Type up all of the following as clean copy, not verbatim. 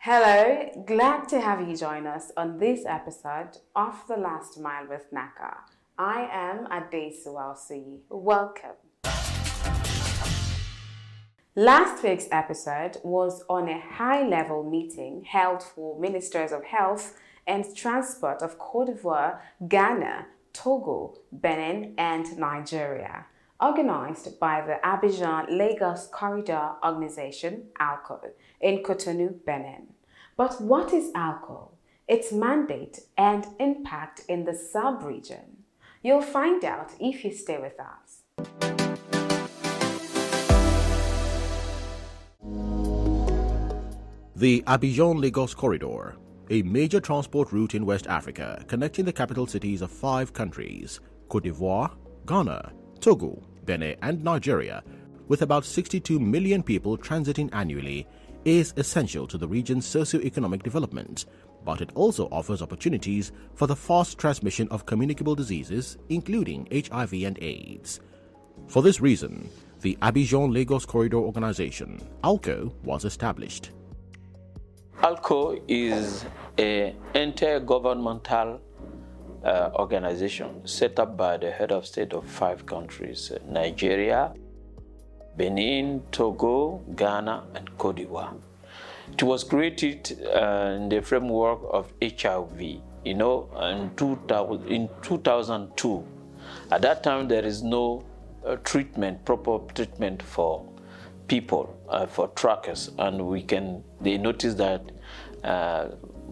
Hello, glad to have you join us on this episode of The Last Mile with NACA. I am Adesu Alsi. Welcome. Last week's episode was on a high-level meeting held for Ministers of Health and Transport of Côte d'Ivoire, Ghana, Togo, Benin, and Nigeria, organized by the Abijan-Lagos Corridor Organization, ALCO, in Cotonou, Benin. But what is ALCO, its mandate and impact in the sub-region? You'll find out if you stay with us. The Abijan-Lagos Corridor, a major transport route in West Africa connecting the capital cities of 5 countries, Côte d'Ivoire, Ghana, Togo, Benin and Nigeria, with about 62 million people transiting annually, is essential to the region's socio-economic development, but it also offers opportunities for the fast transmission of communicable diseases, including HIV and AIDS. For this reason, the Abijan-Lagos Corridor Organization, ALCO, was established. ALCO is an intergovernmental organization set up by the head of state of 5 countries, Nigeria, Benin, Togo, Ghana, and Côte d'Ivoire. It was created in the framework of HIV, in 2002. At that time, there is no proper treatment for people, for truckers, and they noticed that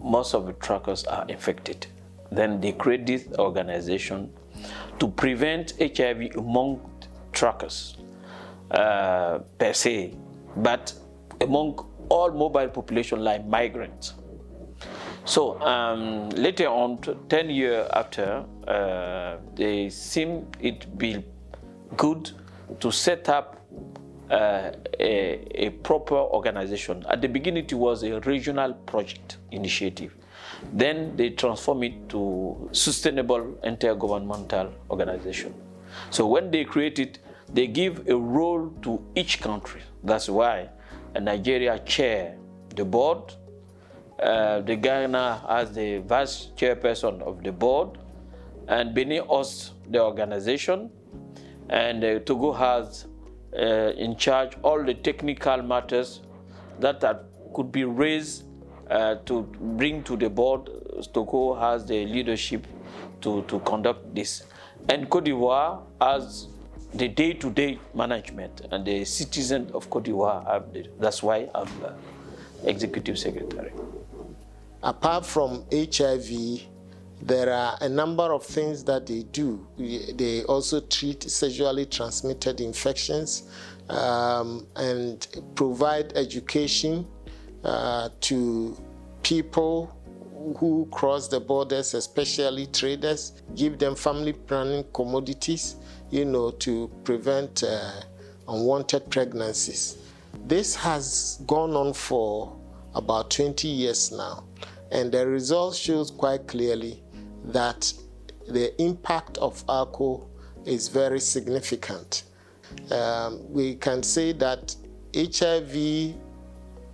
most of the truckers are infected. Then they create this organization to prevent HIV among truckers per se, but among all mobile population like migrants. So later on, 10 years after, they seem it be good to set up a proper organization. At the beginning, it was a regional project initiative. Then they transform it to sustainable intergovernmental organization. So when they create it, they give a role to each country. That's why Nigeria chair the board, the Ghana has the vice chairperson of the board, and Benin hosts the organization, and Togo has in charge all the technical matters that could be raised to bring to the board. Togo has the leadership to conduct this. And Côte d'Ivoire has the day-to-day management, and the citizens of Côte d'Ivoire have that's why I'm executive secretary. Apart from HIV, there are a number of things that they do. They also treat sexually transmitted infections and provide education to people who cross the borders, especially traders, give them family planning commodities, to prevent unwanted pregnancies. This has gone on for about 20 years now, and the results shows quite clearly that the impact of ALCO is very significant. We can say that HIV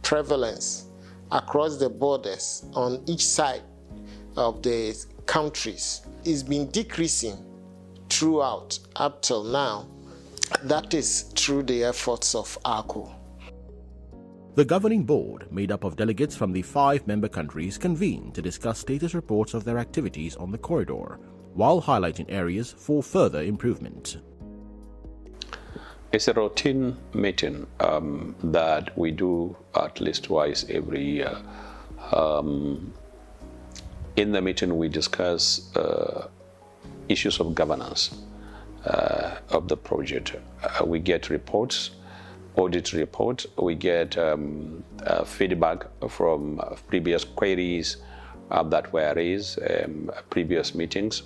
prevalence across the borders on each side of the countries is been decreasing throughout up till now. That is through the efforts of ALCO. The governing board, made up of delegates from the 5 member countries, convened to discuss status reports of their activities on the corridor, while highlighting areas for further improvement. It's a routine meeting that we do at least twice every year. In the meeting, we discuss issues of governance of the project. We get reports, audit reports, we get feedback from previous queries that were raised, previous meetings,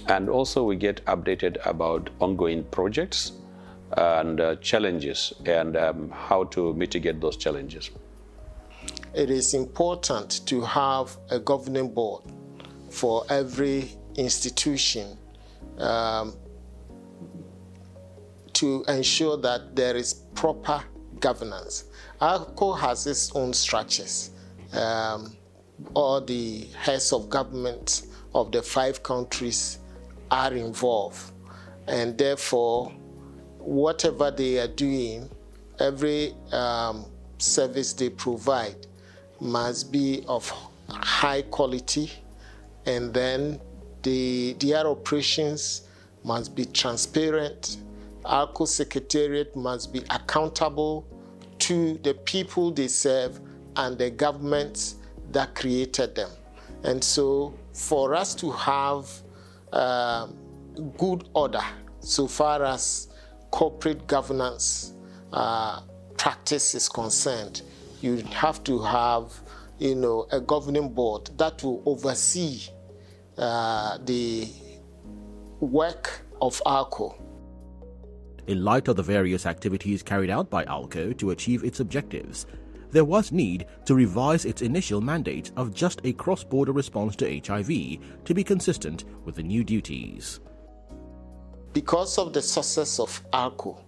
and also we get updated about ongoing projects and challenges and how to mitigate those challenges. It is important to have a governing board for every institution to ensure that there is proper governance. ALCO has its own structures, all the heads of government of the 5 countries are involved. And therefore, whatever they are doing, every service they provide must be of high quality, and then their operations must be transparent. ALCO Secretariat must be accountable to the people they serve and the governments that created them. And so for us to have good order so far as corporate governance practice is concerned, you have to have, a governing board that will oversee the work of ALCO. In light of the various activities carried out by ALCO to achieve its objectives, there was need to revise its initial mandate of just a cross-border response to HIV to be consistent with the new duties. Because of the success of ALCO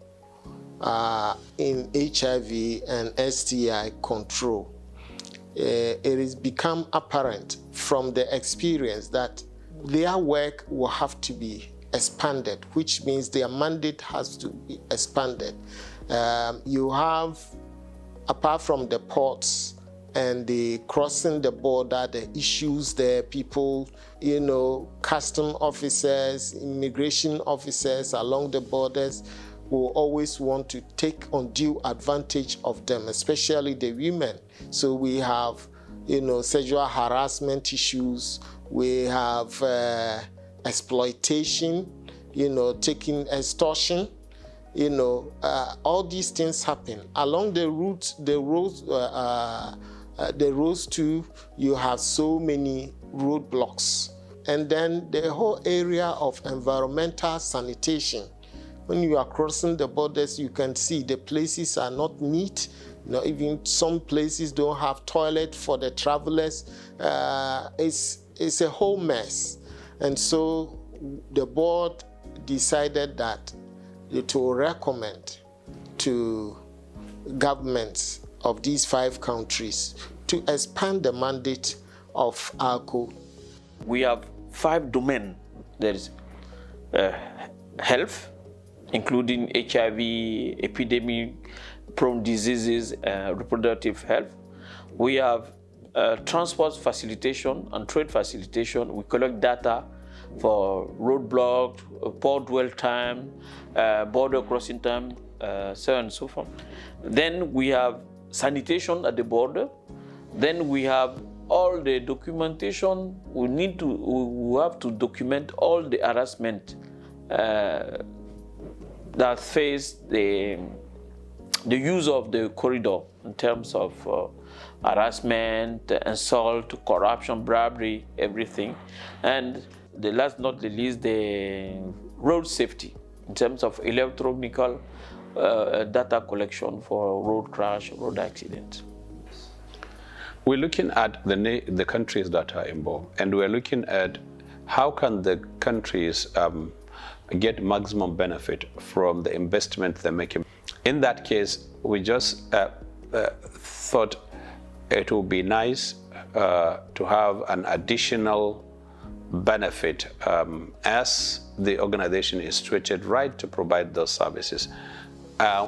in HIV and STI control, it has become apparent from the experience that their work will have to be expanded, which means their mandate has to be expanded. You have, apart from the ports and the crossing the border, the issues there, people, custom officers, immigration officers along the borders will always want to take undue advantage of them, especially the women. So we have, sexual harassment issues, we have exploitation, taking extortion, all these things happen. Along the routes, the roads too, you have so many roadblocks. And then the whole area of environmental sanitation. When you are crossing the borders, you can see the places are not neat. Even some places don't have toilet for the travelers. It's a whole mess. And so the board decided that it will recommend to governments of these 5 countries to expand the mandate of ALCO. We have 5 domains. There is health, including HIV, epidemic-prone diseases, reproductive health. We have transport facilitation and trade facilitation. We collect data for roadblock, port dwell time, border crossing time, so on and so forth. Then we have sanitation at the border. Then we have all the documentation. We have to document all the harassment that face the use of the corridor in terms of harassment, assault, corruption, bribery, everything. And the last not the least, the road safety in terms of electronic data collection for road crash, road accident. We're looking at the countries that are involved, and we're looking at how can the countries get maximum benefit from the investment they're making. In that case, we just thought it would be nice to have an additional benefit as the organization is treated right to provide those services.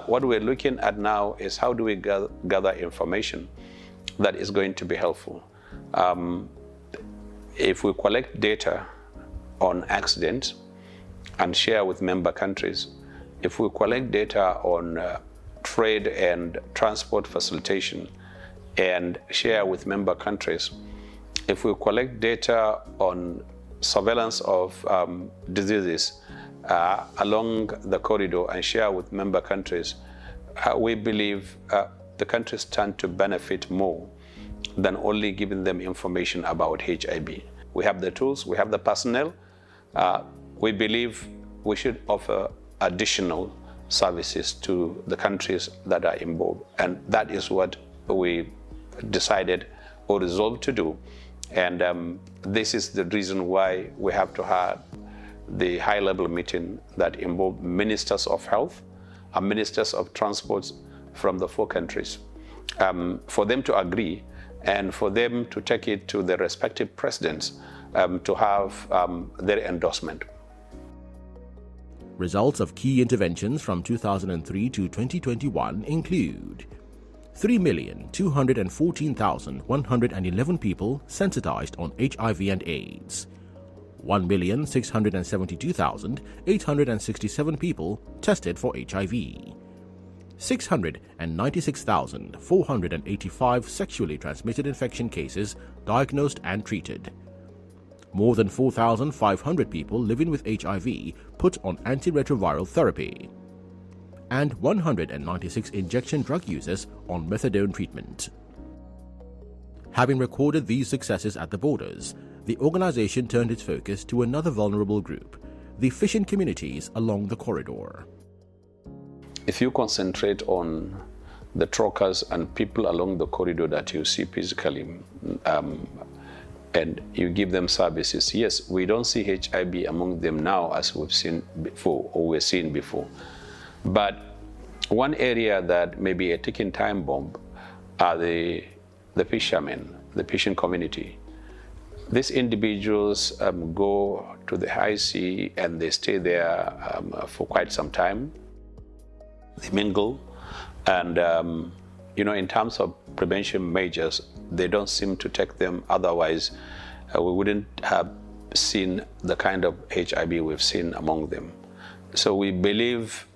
What we're looking at now is how do we gather information that is going to be helpful. If we collect data on accidents and share with member countries, if we collect data on trade and transport facilitation and share with member countries, if we collect data on surveillance of diseases along the corridor and share with member countries, we believe the countries stand to benefit more than only giving them information about HIV. We have the tools, we have the personnel. We believe we should offer additional services to the countries that are involved. And that is what we decided or resolved to do. And this is the reason why we have to have the high-level meeting that involved ministers of health and ministers of transport from the 4 countries for them to agree and for them to take it to the respective presidents to have their endorsement. Results of key interventions from 2003 to 2021 include 3,214,111 people sensitized on HIV and AIDS, 1,672,867 people tested for HIV, 696,485 sexually transmitted infection cases diagnosed and treated. More than 4,500 people living with HIV put on antiretroviral therapy, and 196 injection drug users on methadone treatment. Having recorded these successes at the borders, the organization turned its focus to another vulnerable group, the fishing communities along the corridor. If you concentrate on the truckers and people along the corridor that you see physically, and you give them services, yes, we don't see HIV among them now as we've seen before, or we're seeing before. But one area that may be a ticking time bomb are the fishermen, the fishing community. These individuals go to the high sea and they stay there for quite some time. They mingle, and in terms of prevention measures, they don't seem to take them. Otherwise, we wouldn't have seen the kind of HIV we've seen among them. So we believe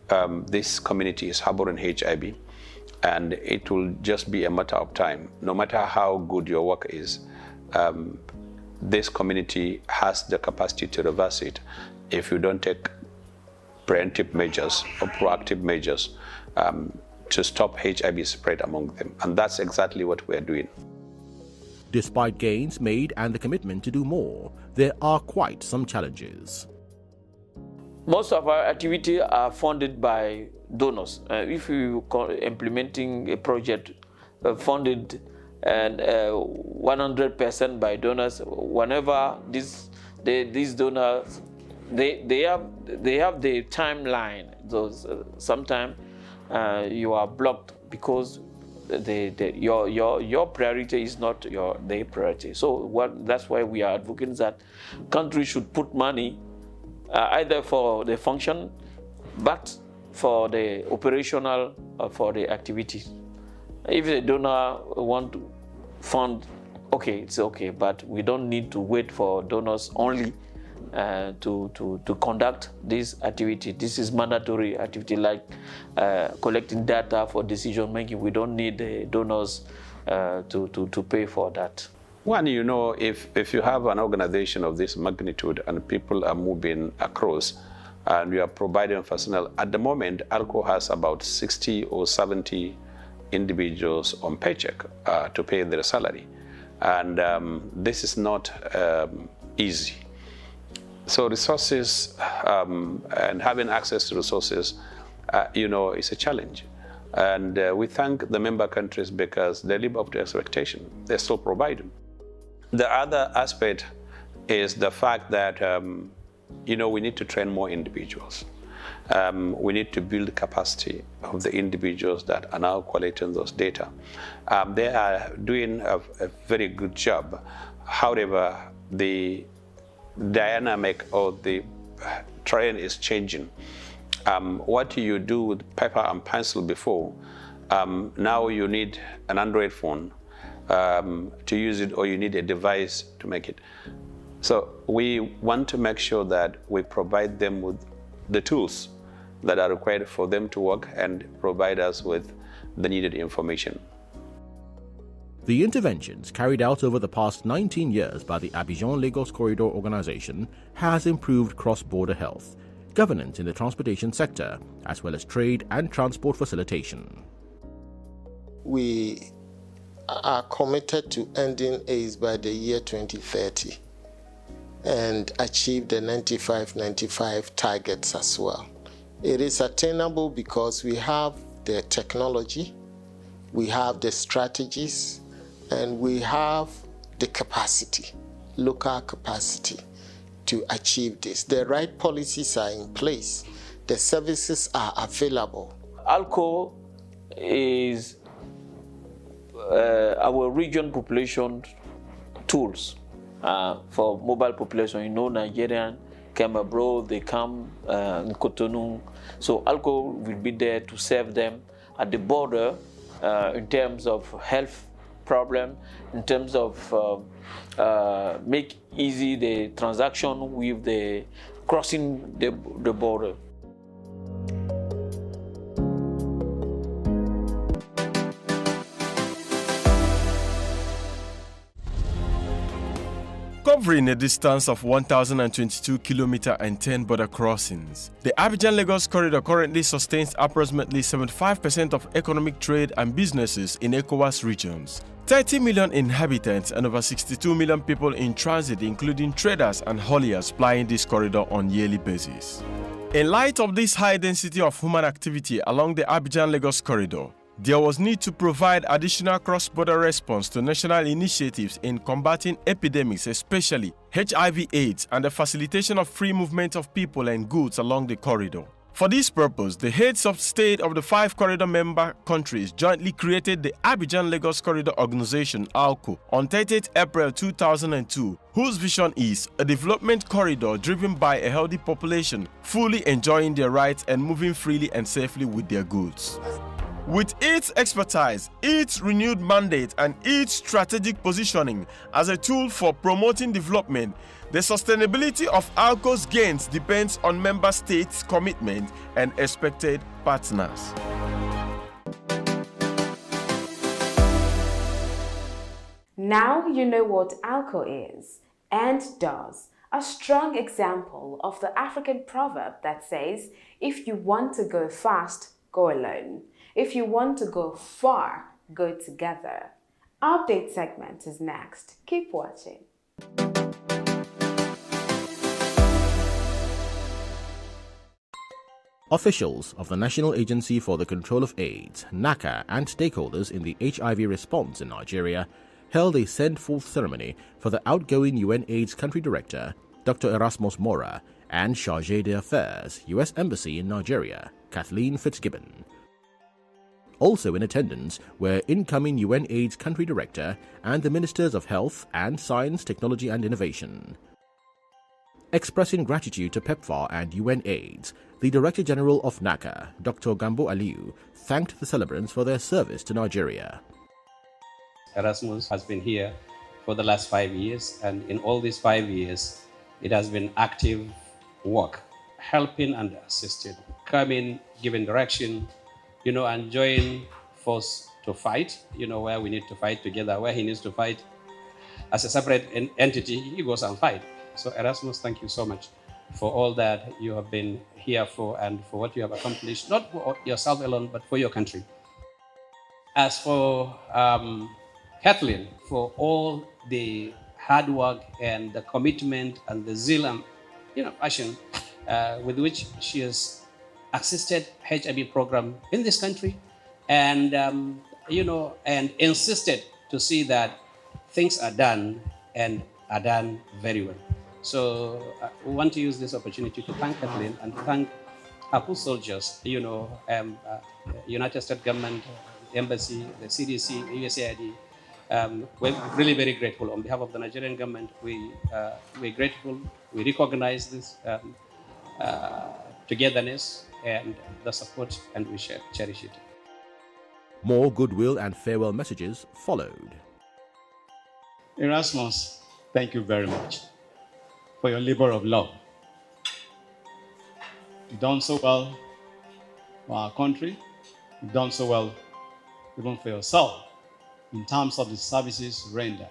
this community is harboring HIV, and it will just be a matter of time. No matter how good your work is, this community has the capacity to reverse it if you don't take preemptive measures or proactive measures to stop HIV spread among them. And that's exactly what we're doing. Despite gains made and the commitment to do more, there are quite some challenges. Most of our activities are funded by donors. If we are implementing a project funded and 100% by donors, whenever these donors, they have the timeline. Sometimes you are blocked because your priority is not their priority. So that's why we are advocating that countries should put money either for the function, but for the operational for the activities. If the donor want to fund, okay, it's okay, but we don't need to wait for donors only to conduct this activity. This is mandatory activity like collecting data for decision making. We don't need the donors to pay for that. One, if you have an organization of this magnitude and people are moving across and you are providing personnel, at the moment, ALCO has about 60 or 70 individuals on paycheck to pay their salary. And this is not easy. So resources and having access to resources, is a challenge. And we thank the member countries because they live up to expectation. They still provide them. The other aspect is the fact that, we need to train more individuals. We need to build capacity of the individuals that are now collecting those data. They are doing a very good job. However, the dynamic or the terrain is changing. What you do with paper and pencil before, now you need an Android phone to use it, or you need a device to make it. So we want to make sure that we provide them with the tools that are required for them to work and provide us with the needed information. The interventions carried out over the past 19 years by the Abijan-Lagos Corridor Organization has improved cross-border health, governance in the transportation sector, as well as trade and transport facilitation. We are committed to ending AIDS by the year 2030 and achieve the 95-95 targets as well. It is attainable because we have the technology, we have the strategies, and we have the capacity, local capacity to achieve this. The right policies are in place. The services are available. ALCO is our region population tools for mobile population. You know, Nigerian came abroad, they come in Cotonou. So ALCO will be there to serve them at the border in terms of health problem, in terms of make easy the transaction with the crossing the border. Covering a distance of 1,022 kilometers and 10 border crossings, the Abijan-Lagos corridor currently sustains approximately 75% of economic trade and businesses in ECOWAS regions. 30 million inhabitants and over 62 million people in transit, including traders and hauliers plying this corridor on a yearly basis. In light of this high density of human activity along the Abijan-Lagos corridor, there was need to provide additional cross-border response to national initiatives in combating epidemics, especially HIV/AIDS, and the facilitation of free movement of people and goods along the corridor. For this purpose, the heads of state of the 5 corridor member countries jointly created the Abijan-Lagos Corridor Organization (ALCO) on 30th April 2002, whose vision is a development corridor driven by a healthy population, fully enjoying their rights and moving freely and safely with their goods. With its expertise, its renewed mandate, and its strategic positioning as a tool for promoting development, the sustainability of ALCO's gains depends on member states' commitment and expected partners. Now you know what ALCO is and does. A strong example of the African proverb that says, if you want to go fast, go alone. If you want to go far, go together. Update segment is next. Keep watching. Officials of the National Agency for the Control of AIDS, NACA, and stakeholders in the HIV response in Nigeria held a send-forth ceremony for the outgoing UN AIDS Country Director, Dr. Erasmus Mora, and Chargé d'Affaires, U.S. Embassy in Nigeria, Kathleen Fitzgibbon. Also in attendance were incoming UN AIDS Country Director and the Ministers of Health and Science, Technology and Innovation. Expressing gratitude to PEPFAR and UN AIDS, the Director General of NACA, Dr. Gambo Aliyu, thanked the celebrants for their service to Nigeria. Erasmus has been here for the last 5 years, and in all these 5 years, it has been active work, helping and assisting, coming, giving direction, and join force to fight, where we need to fight together, where he needs to fight as a separate entity, he goes and fight. So Erasmus, thank you so much for all that you have been here for and for what you have accomplished, not for yourself alone, but for your country. As for Kathleen, for all the hard work and the commitment and the zeal and passion with which she has assisted HIV program in this country, and and insisted to see that things are done and are done very well. So we want to use this opportunity to thank Kathleen and thank our poor soldiers, United States government, embassy, the CDC, USAID. We're really very grateful. On behalf of the Nigerian government, we're grateful. We recognize this togetherness and the support, and we cherish it. More goodwill and farewell messages followed. Erasmus, thank you very much for your labor of love. You've done so well for our country. You've done so well even for yourself in terms of the services rendered.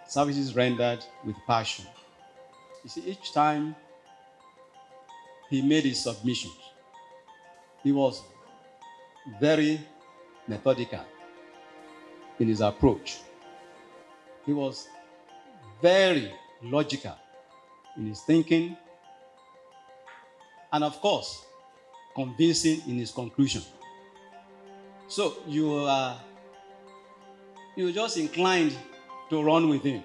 Services rendered with passion. You see, each time he made his submissions, he was very methodical in his approach. He was very logical in his thinking, and of course, convincing in his conclusion. So you're just inclined to run with him.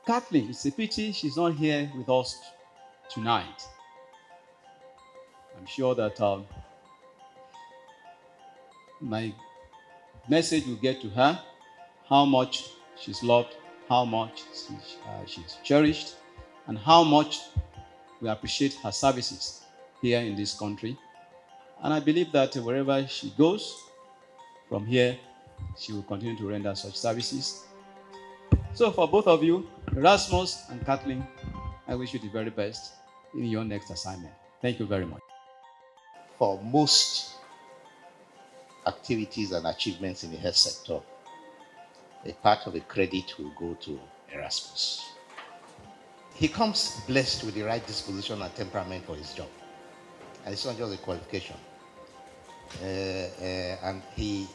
Kathleen, it's a pity she's not here with us tonight. I'm sure that my message will get to her, how much she's loved, how much she's cherished, and how much we appreciate her services here in this country. And I believe that wherever she goes, from here, she will continue to render such services. So for both of you, Erasmus and Kathleen, I wish you the very best in your next assignment. Thank you very much. For most activities and achievements in the health sector, a part of the credit will go to Erasmus. He comes blessed with the right disposition and temperament for his job. And it's not just a qualification. And he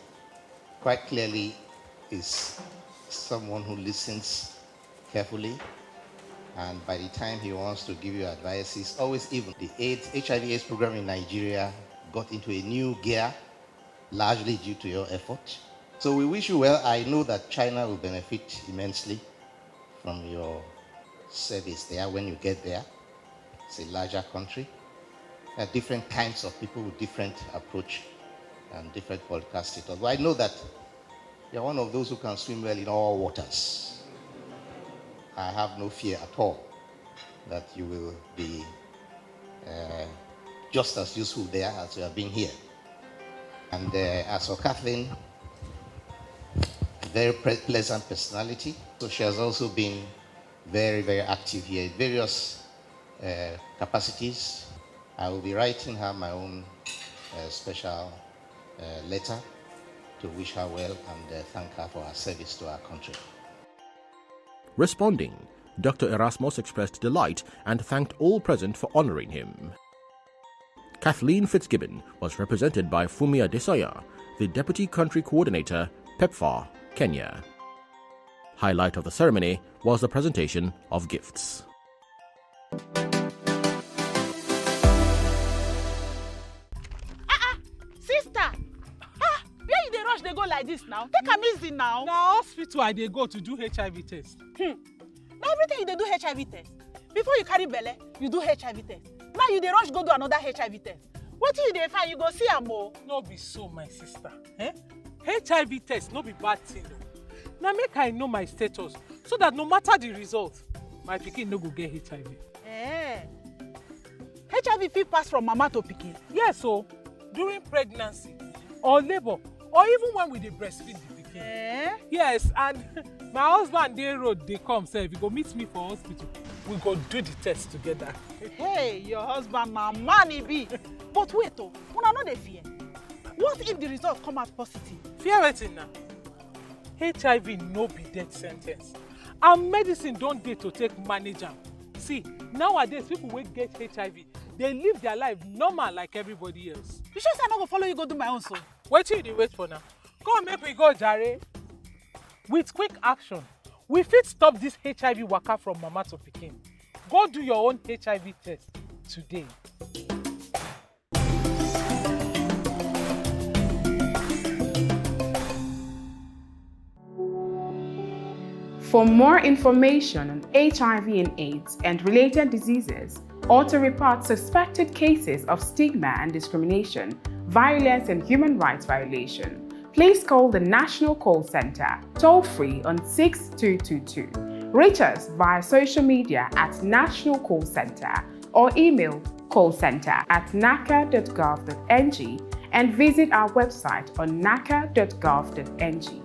quite clearly is someone who listens carefully, and by the time he wants to give you advice, he's always even. The HIV/AIDS program in Nigeria got into a new gear, largely due to your effort. So we wish you well. I know that China will benefit immensely from your service there when you get there. It's a larger country. There are different kinds of people with different approach and different political status. But I know that you're one of those who can swim well in all waters. I have no fear at all that you will be just as useful there as you have been here. And as for Kathleen, very pleasant personality. So she has also been very, very active here in various capacities. I will be writing her my own special letter to wish her well and thank her for her service to our country. Responding, Dr. Erasmus expressed delight and thanked all present for honoring him. Kathleen Fitzgibbon was represented by Fumi Adesanya, the Deputy Country Coordinator, PEPFAR, Kenya. Highlight of the ceremony was the presentation of gifts. Sister! Where you dey rush dey go like this now? Take am easy now. Na hospital I dey go to do HIV test. Na everything you dey do HIV test. Before you carry belle, you do HIV test. Now you dey rush go do another HIV test. Wetin you dey find, you go see am o. No be so, my sister. HIV test no be bad thing o. Na make I know my status so that no matter the result, my pikin no go get HIV. HIV fit pass from mama to pikin? Yes o, during pregnancy or labour or even when we dey breastfeed the pikin. Yes, and my husband dey road dey come sef, he go meet me for hospital. We go do the test together. Hey, your husband na man he be. But wait o, una no dey fear. What if the result come out positive? Fear wetin na? HIV no be death sen ten ce. And medicine don dey to take manage am. See, nowadays people wey get HIV, they live their life normal like everybody else. You sure say I no go follow you go do my own so? Wetin you dey wait for now? Come make we go jare. With quick action, we fit stop this HIV waka from mama to pikin. Go do your own HIV test today. For more information on HIV and AIDS and related diseases, or to report suspected cases of stigma and discrimination, violence and human rights violation, please call the National Call Center, toll-free on 6222. Reach us via social media at National Call Center or email callcenter@naca.gov.ng and visit our website on naca.gov.ng.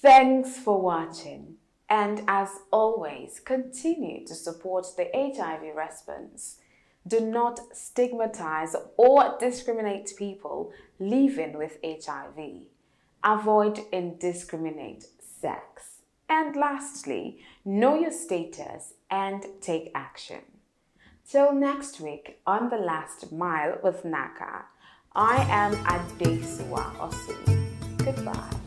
Thanks for watching, and as always, continue to support the HIV response. Do not stigmatize or discriminate people living with HIV. Avoid indiscriminate sex. And lastly, know your status and take action. Till next week on The Last Mile with NACA, I am Adesua Osu. Goodbye.